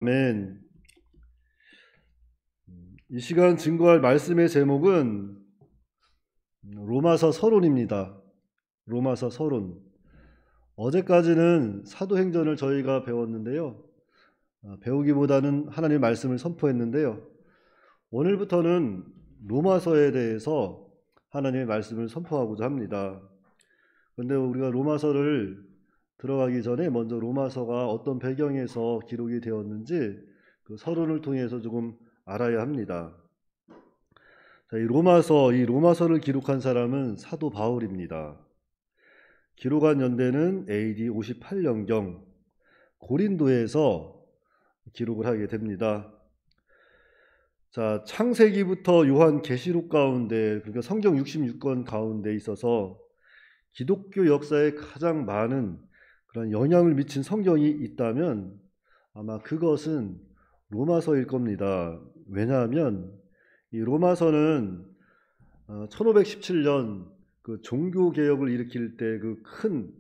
아멘. 이 시간 증거할 말씀의 제목은 로마서 서론입니다. 로마서 서론. 어제까지는 사도행전을 저희가 배웠는데요. 배우기보다는 하나님의 말씀을 선포했는데요. 오늘부터는 로마서에 대해서 하나님의 말씀을 선포하고자 합니다. 그런데 우리가 로마서를 들어가기 전에 먼저 로마서가 어떤 배경에서 기록이 되었는지 그 서론을 통해서 조금 알아야 합니다. 자, 이 로마서를 기록한 사람은 사도 바울입니다. 기록한 연대는 AD 58년경 고린도에서 기록을 하게 됩니다. 자, 창세기부터 요한계시록 가운데, 그러니까 성경 66권 가운데 있어서 기독교 역사에 가장 많은 그런 영향을 미친 성경이 있다면 아마 그것은 로마서일 겁니다. 왜냐하면 이 로마서는 1517년 그 종교개혁을 일으킬 때 그 큰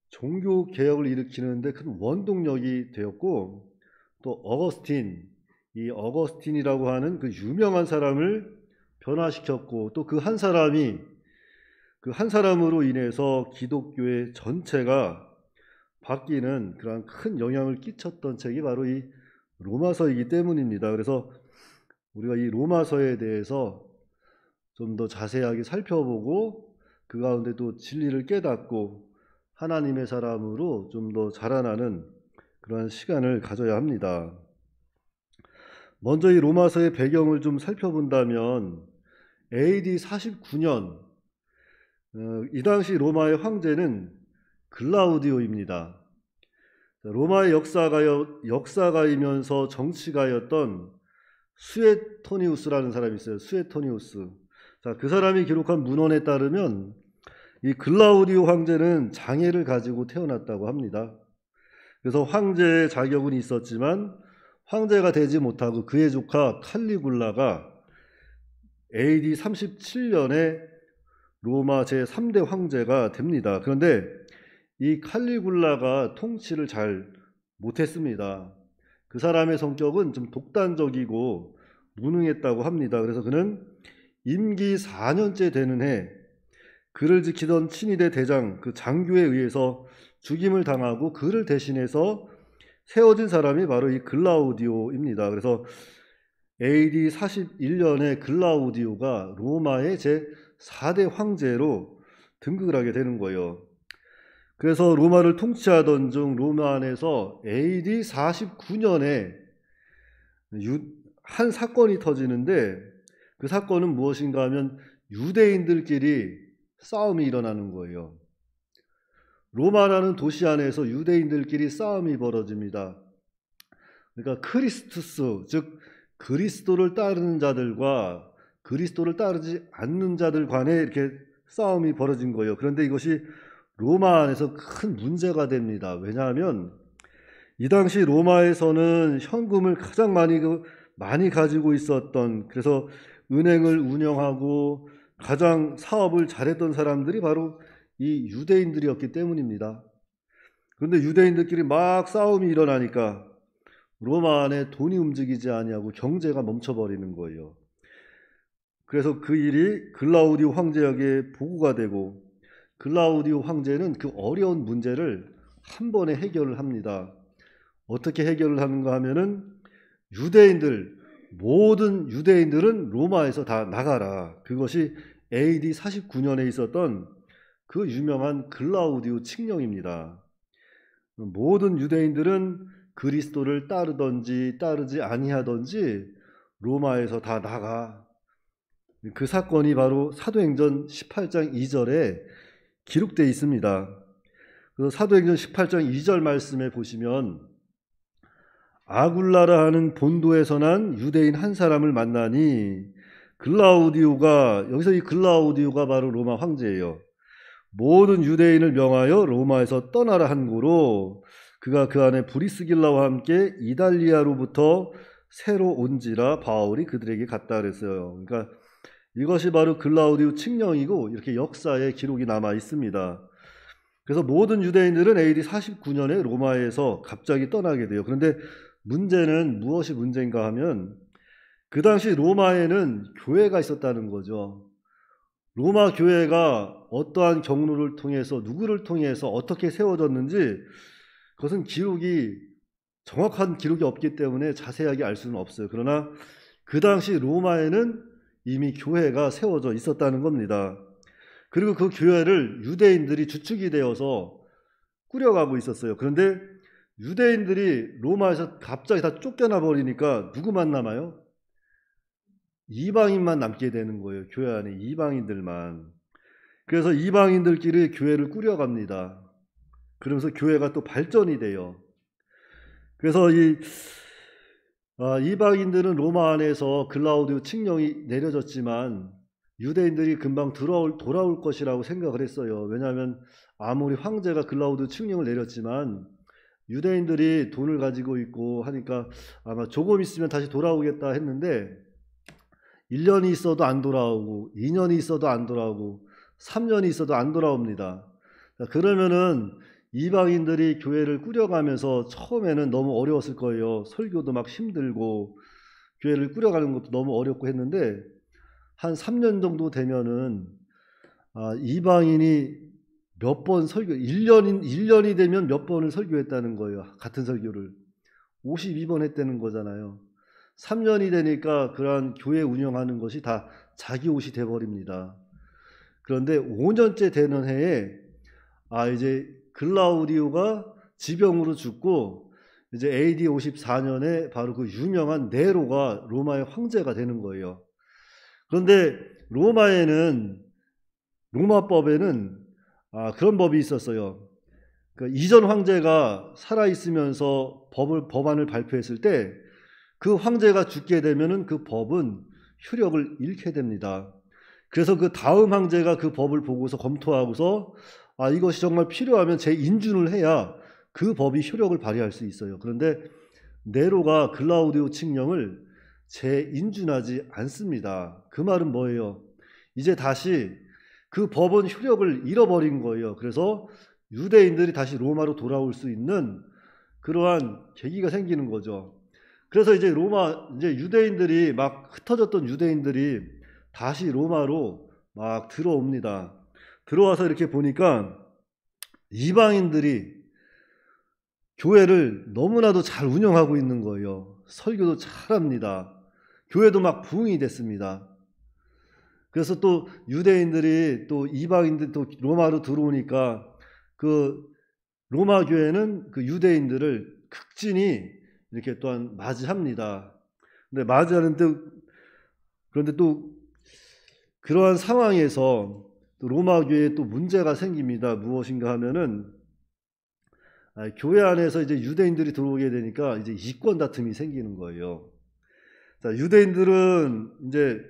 종교개혁을 일으키는데 큰 원동력이 되었고, 또 이 어거스틴이라고 하는 그 유명한 사람을 변화시켰고, 또 그 한 사람으로 인해서 기독교의 전체가 바뀌는 그런 큰 영향을 끼쳤던 책이 바로 이 로마서이기 때문입니다. 그래서 우리가 이 로마서에 대해서 좀 더 자세하게 살펴보고 그 가운데 또 진리를 깨닫고 하나님의 사람으로 좀 더 자라나는 그러한 시간을 가져야 합니다. 먼저 이 로마서의 배경을 좀 살펴본다면 AD 49년 이 당시 로마의 황제는 글라우디오입니다. 로마의 역사가이면서 정치가였던 수에토니우스라는 사람이 있어요. 수에토니우스. 자, 그 사람이 기록한 문헌에 따르면 이 글라우디오 황제는 장애를 가지고 태어났다고 합니다. 그래서 황제의 자격은 있었지만 황제가 되지 못하고 그의 조카 칼리굴라가 AD 37년에 로마 제3대 황제가 됩니다. 그런데 이 칼리굴라가 통치를 잘 못했습니다. 그 사람의 성격은 좀 독단적이고 무능했다고 합니다. 그래서 그는 임기 4년째 되는 해 그를 지키던 친위대 대장 그 장교에 의해서 죽임을 당하고 그를 대신해서 세워진 사람이 바로 이 글라우디오입니다. 그래서 AD 41년에 글라우디오가 로마의 제4대 황제로 등극을 하게 되는 거예요. 그래서 로마를 통치하던 중 로마 안에서 AD 49년에 한 사건이 터지는데, 그 사건은 무엇인가 하면 유대인들끼리 싸움이 일어나는 거예요. 로마라는 도시 안에서 유대인들끼리 싸움이 벌어집니다. 그러니까 크리스투스, 즉 그리스도를 따르는 자들과 그리스도를 따르지 않는 자들 간에 이렇게 싸움이 벌어진 거예요. 그런데 이것이 로마 안에서 큰 문제가 됩니다. 왜냐하면 이 당시 로마에서는 현금을 가장 많이 가지고 있었던, 그래서 은행을 운영하고 가장 사업을 잘했던 사람들이 바로 이 유대인들이었기 때문입니다. 그런데 유대인들끼리 막 싸움이 일어나니까 로마 안에 돈이 움직이지 아니하고 경제가 멈춰버리는 거예요. 그래서 그 일이 글라우디오 황제에게 보고가 되고, 글라우디오 황제는 그 어려운 문제를 한 번에 해결을 합니다. 어떻게 해결을 하는가 하면은 모든 유대인들은 로마에서 다 나가라. 그것이 AD 49년에 있었던 그 유명한 글라우디오 칙령입니다. 모든 유대인들은 그리스도를 따르든지 따르지 아니하든지 로마에서 다 나가. 그 사건이 바로 사도행전 18장 2절에 기록되어 있습니다. 그래서 사도행전 18장 2절 말씀에 보시면 아굴라라 하는 본도에서 난 유대인 한 사람을 만나니 여기서 이 글라우디오가 바로 로마 황제예요. 모든 유대인을 명하여 로마에서 떠나라 한 고로 그가 그 안에 브리스길라와 함께 이달리아로부터 새로 온지라 바울이 그들에게 갔다 그랬어요. 그러니까 이것이 바로 글라우디오 칙령이고 이렇게 역사에 기록이 남아 있습니다. 그래서 모든 유대인들은 AD 49년에 로마에서 갑자기 떠나게 돼요. 그런데 문제는 무엇이 문제인가 하면 그 당시 로마에는 교회가 있었다는 거죠. 로마 교회가 어떠한 경로를 통해서 누구를 통해서 어떻게 세워졌는지 그것은 정확한 기록이 없기 때문에 자세하게 알 수는 없어요. 그러나 그 당시 로마에는 이미 교회가 세워져 있었다는 겁니다. 그리고 그 교회를 유대인들이 주축이 되어서 꾸려가고 있었어요. 그런데 유대인들이 로마에서 갑자기 다 쫓겨나 버리니까 누구만 남아요? 이방인만 남게 되는 거예요. 교회 안에 이방인들만. 그래서 이방인들끼리 교회를 꾸려갑니다. 그러면서 교회가 또 발전이 돼요. 그래서 이방인들은 로마 안에서 글라우디오 칙령이 내려졌지만 유대인들이 금방 돌아올 것이라고 생각을 했어요. 왜냐하면 아무리 황제가 글라우디오 칙령을 내렸지만 유대인들이 돈을 가지고 있고 하니까 아마 조금 있으면 다시 돌아오겠다 했는데 1년이 있어도 안 돌아오고 2년이 있어도 안 돌아오고 3년이 있어도 안 돌아옵니다. 그러면은 이방인들이 교회를 꾸려가면서 처음에는 너무 어려웠을 거예요. 설교도 막 힘들고 교회를 꾸려가는 것도 너무 어렵고 했는데 한 3년 정도 되면은 이방인이 몇 번 1년이 되면 몇 번을 설교했다는 거예요. 같은 설교를 52번 했다는 거잖아요. 3년이 되니까 그러한 교회 운영하는 것이 다 자기 옷이 돼버립니다. 그런데 5년째 되는 해에 이제 글라우디오가 지병으로 죽고 이제 AD 54년에 바로 그 유명한 네로가 로마의 황제가 되는 거예요. 그런데 로마법에는 그런 법이 있었어요. 그러니까 이전 황제가 살아있으면서 법안을 발표했을 때 그 황제가 죽게 되면은 그 법은 효력을 잃게 됩니다. 그래서 그 다음 황제가 그 법을 보고서 검토하고서 이것이 정말 필요하면 재인준을 해야 그 법이 효력을 발휘할 수 있어요. 그런데 네로가 글라우디오 칙령을 재인준하지 않습니다. 그 말은 뭐예요? 이제 다시 그 법은 효력을 잃어버린 거예요. 그래서 유대인들이 다시 로마로 돌아올 수 있는 그러한 계기가 생기는 거죠. 그래서 이제 유대인들이 막 흩어졌던 유대인들이 다시 로마로 막 들어옵니다. 들어와서 이렇게 보니까 이방인들이 교회를 너무나도 잘 운영하고 있는 거예요. 설교도 잘합니다. 교회도 막 부흥이 됐습니다. 그래서 또 유대인들이 또 이방인들 또 로마로 들어오니까 그 로마 교회는 그 유대인들을 극진히 이렇게 또한 맞이합니다. 그런데 또 그러한 상황에서 또 로마 교회에 또 문제가 생깁니다. 무엇인가 하면은 교회 안에서 이제 유대인들이 들어오게 되니까 이제 이권 다툼이 생기는 거예요. 자, 유대인들은 이제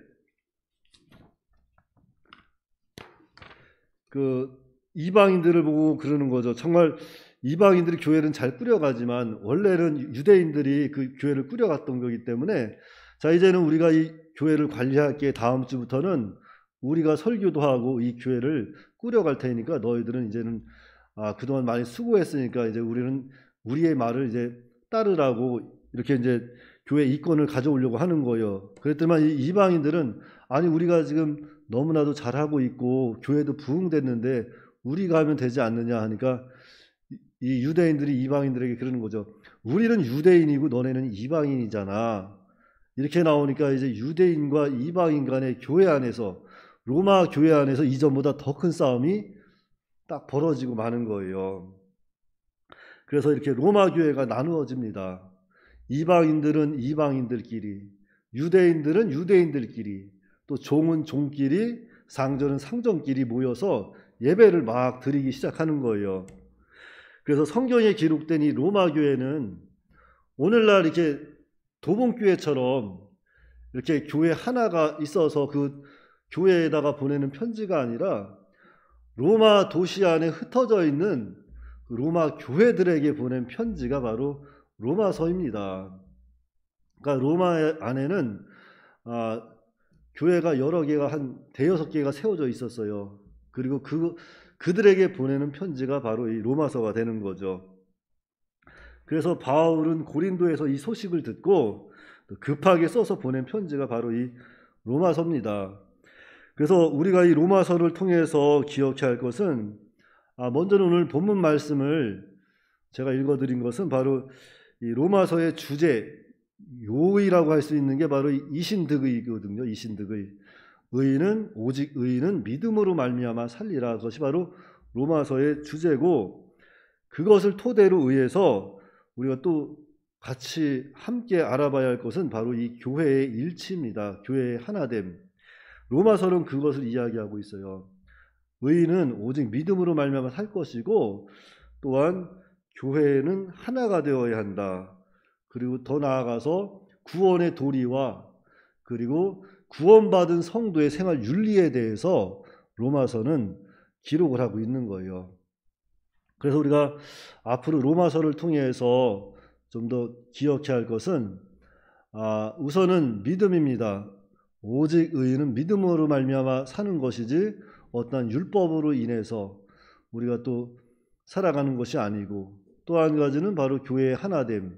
그 이방인들을 보고 그러는 거죠. 정말 이방인들이 교회는 잘 꾸려가지만 원래는 유대인들이 그 교회를 꾸려갔던 거기 때문에 자, 이제는 우리가 이 교회를 관리할게. 다음 주부터는 우리가 설교도 하고 이 교회를 꾸려갈 테니까 너희들은 이제는 그동안 많이 수고했으니까 이제 우리는 우리의 말을 이제 따르라고 이렇게 이제 교회 이권을 가져오려고 하는 거예요. 그랬더니만 이 이방인들은 아니 우리가 지금 너무나도 잘하고 있고 교회도 부흥됐는데 우리가 하면 되지 않느냐 하니까 이 유대인들이 이방인들에게 그러는 거죠. 우리는 유대인이고 너네는 이방인이잖아. 이렇게 나오니까 이제 유대인과 이방인 간의 교회 안에서 로마 교회 안에서 이전보다 더 큰 싸움이 딱 벌어지고 마는 거예요. 그래서 이렇게 로마 교회가 나누어집니다. 이방인들은 이방인들끼리, 유대인들은 유대인들끼리, 또 종은 종끼리, 상전은 상전끼리 모여서 예배를 막 드리기 시작하는 거예요. 그래서 성경에 기록된 이 로마 교회는 오늘날 이렇게 도봉교회처럼 이렇게 교회 하나가 있어서 그 교회에다가 보내는 편지가 아니라 로마 도시 안에 흩어져 있는 로마 교회들에게 보낸 편지가 바로 로마서입니다. 그러니까 로마 안에는 교회가 여러 개가 한 대여섯 개가 세워져 있었어요. 그리고 그들에게 보내는 편지가 바로 이 로마서가 되는 거죠. 그래서 바울은 고린도에서 이 소식을 듣고 급하게 써서 보낸 편지가 바로 이 로마서입니다. 그래서 우리가 이 로마서를 통해서 기억해야 할 것은, 먼저는 오늘 본문 말씀을 제가 읽어드린 것은 바로 이 로마서의 주제, 요의라고 할 수 있는 게 바로 이신득의거든요. 이신득의. 오직 의인은 믿음으로 말미암아 살리라. 그것이 바로 로마서의 주제고, 그것을 토대로 의해서 우리가 또 같이 함께 알아봐야 할 것은 바로 이 교회의 일치입니다. 교회의 하나됨. 로마서는 그것을 이야기하고 있어요. 의인은 오직 믿음으로 말미암아 살 것이고, 또한 교회는 하나가 되어야 한다. 그리고 더 나아가서 구원의 도리와 그리고 구원받은 성도의 생활 윤리에 대해서 로마서는 기록을 하고 있는 거예요. 그래서 우리가 앞으로 로마서를 통해서 좀 더 기억해야 할 것은, 우선은 믿음입니다. 오직 의인은 믿음으로 말미암아 사는 것이지 어떠한 율법으로 인해서 우리가 또 살아가는 것이 아니고, 또 한 가지는 바로 교회의 하나됨,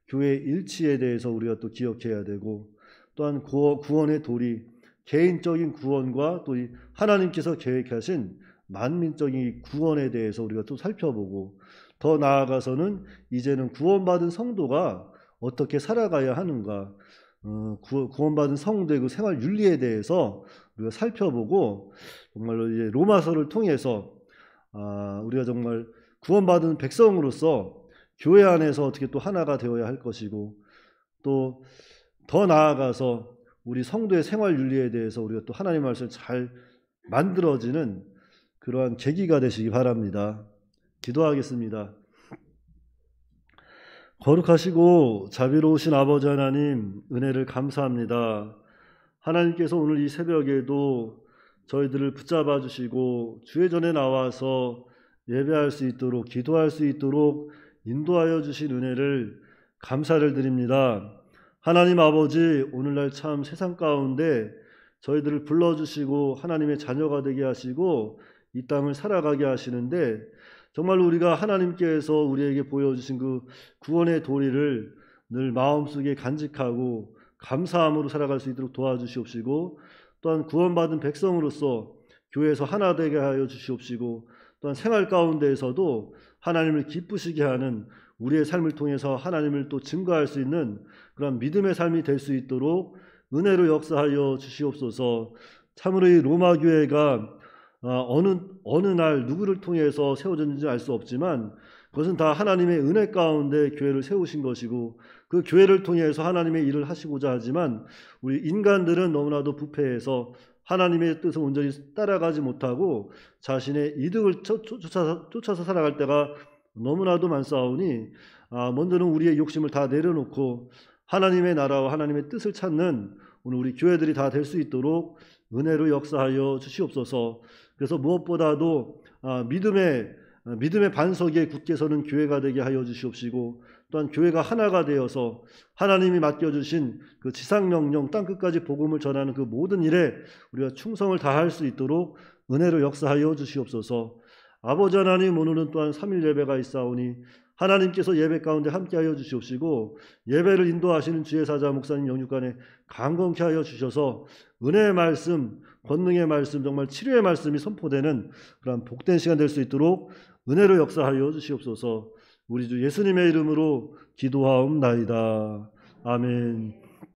교회의 일치에 대해서 우리가 또 기억해야 되고, 또한 구원의 도리, 개인적인 구원과 또 하나님께서 계획하신 만민적인 구원에 대해서 우리가 또 살펴보고, 더 나아가서는 이제는 구원받은 성도가 어떻게 살아가야 하는가, 구원받은 성도의 그 생활 윤리에 대해서 우리가 살펴보고, 정말로 이제 로마서를 통해서 우리가 정말 구원받은 백성으로서 교회 안에서 어떻게 또 하나가 되어야 할 것이고, 또 더 나아가서 우리 성도의 생활 윤리에 대해서 우리가 또 하나님의 말씀을 잘 만들어지는 그러한 계기가 되시기 바랍니다. 기도하겠습니다. 거룩하시고 자비로우신 아버지 하나님, 은혜를 감사합니다. 하나님께서 오늘 이 새벽에도 저희들을 붙잡아 주시고 주의 전에 나와서 예배할 수 있도록, 기도할 수 있도록 인도하여 주신 은혜를 감사를 드립니다. 하나님 아버지, 오늘날 참 세상 가운데 저희들을 불러주시고 하나님의 자녀가 되게 하시고 이 땅을 살아가게 하시는데, 정말로 우리가 하나님께서 우리에게 보여주신 그 구원의 도리를 늘 마음속에 간직하고 감사함으로 살아갈 수 있도록 도와주시옵시고, 또한 구원받은 백성으로서 교회에서 하나 되게 하여 주시옵시고, 또한 생활 가운데에서도 하나님을 기쁘시게 하는 우리의 삶을 통해서 하나님을 또 증거할 수 있는 그런 믿음의 삶이 될 수 있도록 은혜로 역사하여 주시옵소서. 참으로 이 로마 교회가 어느 날 누구를 통해서 세워졌는지 알 수 없지만 그것은 다 하나님의 은혜 가운데 교회를 세우신 것이고, 그 교회를 통해서 하나님의 일을 하시고자 하지만 우리 인간들은 너무나도 부패해서 하나님의 뜻을 온전히 따라가지 못하고 자신의 이득을 쫓아서 살아갈 때가 너무나도 많사오니, 먼저는 우리의 욕심을 다 내려놓고 하나님의 나라와 하나님의 뜻을 찾는 오늘 우리 교회들이 다 될 수 있도록 은혜로 역사하여 주시옵소서. 그래서 무엇보다도 믿음의 반석에 굳게 서는 교회가 되게 하여 주시옵시고, 또한 교회가 하나가 되어서 하나님이 맡겨주신 그 지상명령 땅끝까지 복음을 전하는 그 모든 일에 우리가 충성을 다할 수 있도록 은혜로 역사하여 주시옵소서. 아버지 하나님, 오늘은 또한 3일 예배가 있사오니 하나님께서 예배 가운데 함께하여 주시옵시고, 예배를 인도하시는 주의 사자 목사님 영육간에 강건케 하여 주셔서 은혜의 말씀, 권능의 말씀, 정말 치료의 말씀이 선포되는 그런 복된 시간 될 수 있도록 은혜로 역사하여 주시옵소서. 우리 주 예수님의 이름으로 기도하옵나이다. 아멘.